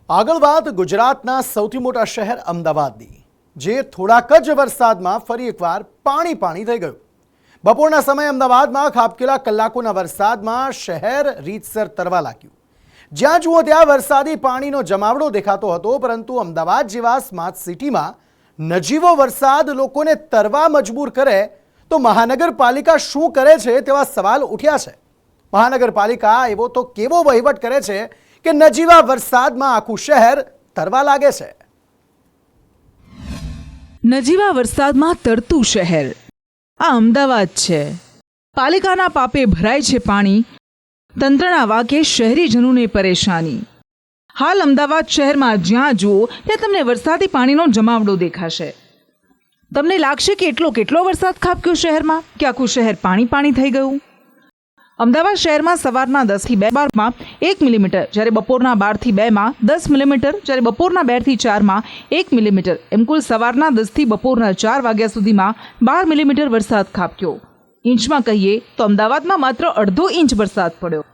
આગળ વાત ગુજરાતના સૌથી મોટા શહેર અમદાવાદની, જે થોડાક જ વરસાદમાં ફરી એકવાર પાણી થઈ ગયું। બપોરના સમયે અમદાવાદમાં ખાબકેલા કલાકોના વરસાદમાં શહેર રીતસર તરવા લાગ્યું। જ્યાં જુઓ ત્યાં વરસાદી પાણીનો જમાવડો દેખાતો હતો, પરંતુ અમદાવાદ જેવા સ્માર્ટ સિટીમાં નજીવો વરસાદ લોકોને તરવા મજબૂર કરે તો મહાનગરપાલિકા શું કરે છે તેવા સવાલ ઉઠ્યા છે। મહાનગરપાલિકા એવો તો કેવો વહીવટ કરે છે કે નજીવા વરસાદમાં આખું શહેર તરવા લાગે છે। નજીવા વરસાદમાં તરતું શહેર આ અમદાવાદ છે। પાલિકાના પાપે ભરાય છે પાણી, તંત્રના વાકે શહેરીજનોને પરેશાની। હાલ અમદાવાદ શહેરમાં જ્યાં જુઓ ત્યાં તમને વરસાદી પાણીનો જમાવડો દેખાશે। તમને લાગશે કે કેટલો વરસાદ ખાબક્યો શહેરમાં કે આખું શહેર પાણી થઈ ગયું। અમદાવાદ શહેરમાં સવારના 10 થી 12 1 મિલીમીટર, જ્યારે બપોરના 12 થી 2 10 મિલીમીટર, જ્યારે બપોરના 2 થી 4 1 મિલીમીટર, એમ કુલ સવારના 10 થી બપોરના 4 વાગ્યા સુધીમાં 12 મિલીમીટર વરસાદ ખાબક્યો। ઇંચમાં કહીએ તો અમદાવાદમાં માત્ર અડધો ઇંચ વરસાદ પડ્યો,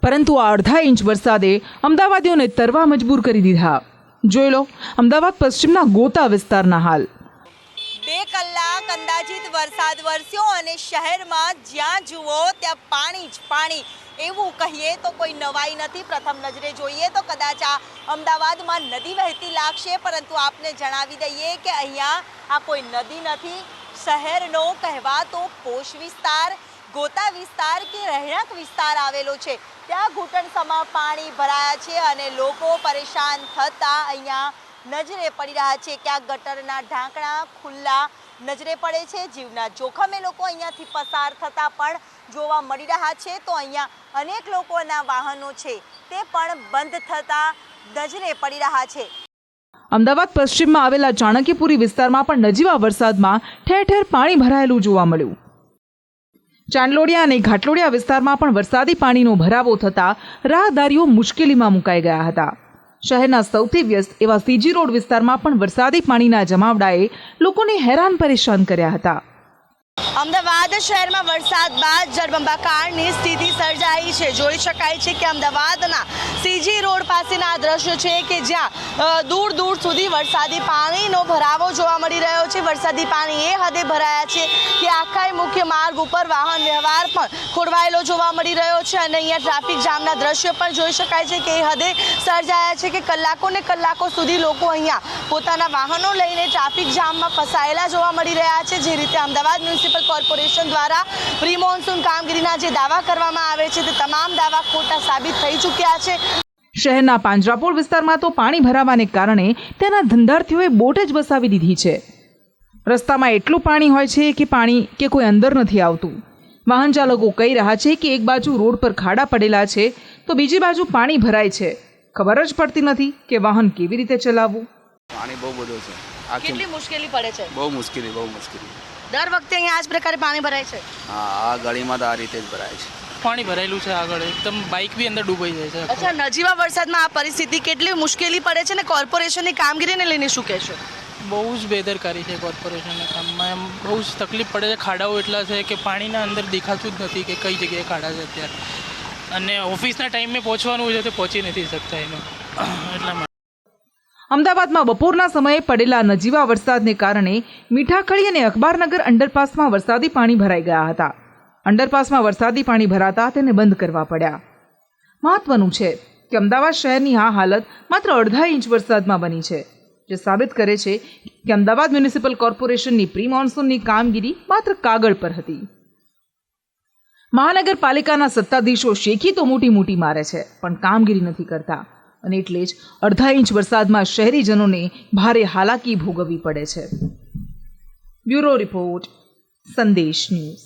પરંતુ આ અડધા ઇંચ વરસાદે અમદાવાદીઓને તરવા મજબૂર કરી દીધા। જોઈ લો અમદાવાદ પશ્ચિમના ગોતા વિસ્તારના હાલ। 2 કલાક અંદાજિત વરસાદ વરસ્યો અને શહેરમાં જ્યાં જુઓ ત્યાં પાણી જ પાણી, એવું કહીએ તો કોઈ નવાઈ નથી। પ્રથમ નજરે જોઈએ તો કદાચ આ અમદાવાદમાં નદી વહેતી લાગશે, પરંતુ આપને જણાવી દઈએ કે અહીંયા આ કોઈ નદી નથી। શહેરનો કહેવાતો પોશ વિસ્તાર, ગોતા વિસ્તાર કે રહેણાંક વિસ્તાર આવેલો છે। ત્યાં ઘૂંટણસમા પાણી ભરાયા છે અને લોકો પરેશાન થતા અહીંયા નજરે પડી રહ્યા છે। ક્યાંક ગટરના ઢાંકણા ખુલ્લા નજરે પડે છે, જીવના જોખમે લોકો અહીંયાથી પસાર થતા પણ જોવા મળી રહ્યા છે। તો અહીંયા અનેક લોકોના વાહનો છે તે પણ બંધ થતા નજરે પડી રહ્યા છે। અમદાવાદ પશ્ચિમમાં આવેલા ચાણક્યપુરી વિસ્તારમાં પણ નજીવા વરસાદમાં ઠેર ઠેર પાણી ભરાયેલું જોવા મળ્યું। ચાંદલોડિયા અને ઘાટલોડિયા વિસ્તારમાં પણ વરસાદી પાણીનો ભરાવો થતા રાહદારીઓ મુશ્કેલીમાં મુકાઈ ગયા હતા। શહેરના સૌથી વ્યસ્ત એવા સીજી રોડ વિસ્તારમાં પણ વરસાદી પાણીના જમાવડાએ લોકોને હેરાન પરેશાન કર્યા હતા। અમદાવાદ શહેરમાં વરસાદ બાદ જળબંબાકારની સ્થિતિ સર્જાઈ છે। જોઈ શકાય છે કે અમદાવાદના સીજી રોડ પાસેના આ દ્રશ્ય છે કે જ્યાં દૂર સુધી વરસાદી પાણીનો ભરાવો જોવા મળી રહ્યો છે। વરસાદી પાણી એ હદે ભરાયા છે કે આખા મુખ્ય માર્ગ ઉપર વાહન વ્યવહાર પણ ખોરવાયેલો જોવા મળી રહ્યો છે અને અહીંયા ટ્રાફિક જામના દ્રશ્યો પણ જોઈ શકાય છે કે એ હદે સર્જાયા છે કે કલાકો સુધી લોકો અહીંયા પોતાના વાહનો લઈને ટ્રાફિક જામમાં ફસાયેલા જોવા મળી રહ્યા છે। જે રીતે અમદાવાદ મ્યુનિસિપલ કોર્પોરેશન દ્વારા પ્રી મોન્સૂન કામગીરીના જે દાવા કરવામાં આવે છે તે તમામ દાવા ખોટા સાબિત થઈ ચૂક્યા છે। શહેરના પાંજરાપોળ વિસ્તારમાં તો પાણી ભરાવાને કારણે તેના ધંધાર્થીઓએ બોટ જ વસાવી દીધી છે। રસ્તામાં એટલું પાણી હોય છે કે પાણી કે કોઈ અંદર નથી આવતું। વાહન ચાલકો કહી રહ્યા છે કે એક બાજુ રોડ પર ખાડા પડેલા છે તો બીજી બાજુ પાણી ભરાય છે, ખબર જ પડતી નથી કે વાહન કેવી રીતે ચલાવવું। પાણી બહુ બધું છે। કેટલી મુશ્કેલી પડે છે? બહુ મુશ્કેલી। દર વખતે અહીંયા આ જ પ્રકારે પાણી ભરાય છે? હા, આ ગળીમાં તો આ રીતે જ ભરાય છે। પાણી ભરાયેલું છે આગળ, એકદમ બાઇક બી અંદર ડૂબાઈ જાય છે। અચ્છા, નજીવા વરસાદમાં આ પરિસ્થિતિ કેટલી મુશ્કેલી પડે છે ને કોર્પોરેશનની કામગીરીને લઈને શું કહેશો? બહુ જ બેદરકારી છે કોર્પોરેશનના કામમાં। એમ બહુ જ તકલીફ પડે છે। ખાડાઓ એટલા છે કે પાણીના અંદર દેખાતું જ નથી કે કઈ જગ્યાએ ખાડા છે અત્યારે, અને ઓફિસના ટાઈમે પહોંચવાનું હોય તો પહોંચી નથી શકતા એમાં એટલા માટે। અમદાવાદમાં બપોરના સમયે પડેલા નજીવા વરસાદને કારણે મીઠાખળી અને અખબારનગર અંડરપાસમાં વરસાદી પાણી ભરાઈ ગયા હતા। અંડરપાસમાં વરસાદી પાણી ભરાતા તેને બંધ કરવા પડ્યા। મહત્વનું છે કે અમદાવાદ શહેરની આ હાલત માત્ર અડધા ઇંચ વરસાદમાં બની છે, જે સાબિત કરે છે કે અમદાવાદ મ્યુનિસિપલ કોર્પોરેશનની પ્રી મોન્સૂનની કામગીરી માત્ર કાગળ પર હતી। મહાનગરપાલિકાના સત્તાધીશો શેખી તો મોટી મારે છે, પણ કામગીરી નથી કરતા, અને એટલે જ અડધા ઇંચ વરસાદમાં શહેરીજનોને ભારે હાલાકી ભોગવવી પડે છે। બ્યુરો રિપોર્ટ, સંદેશ ન્યૂઝ।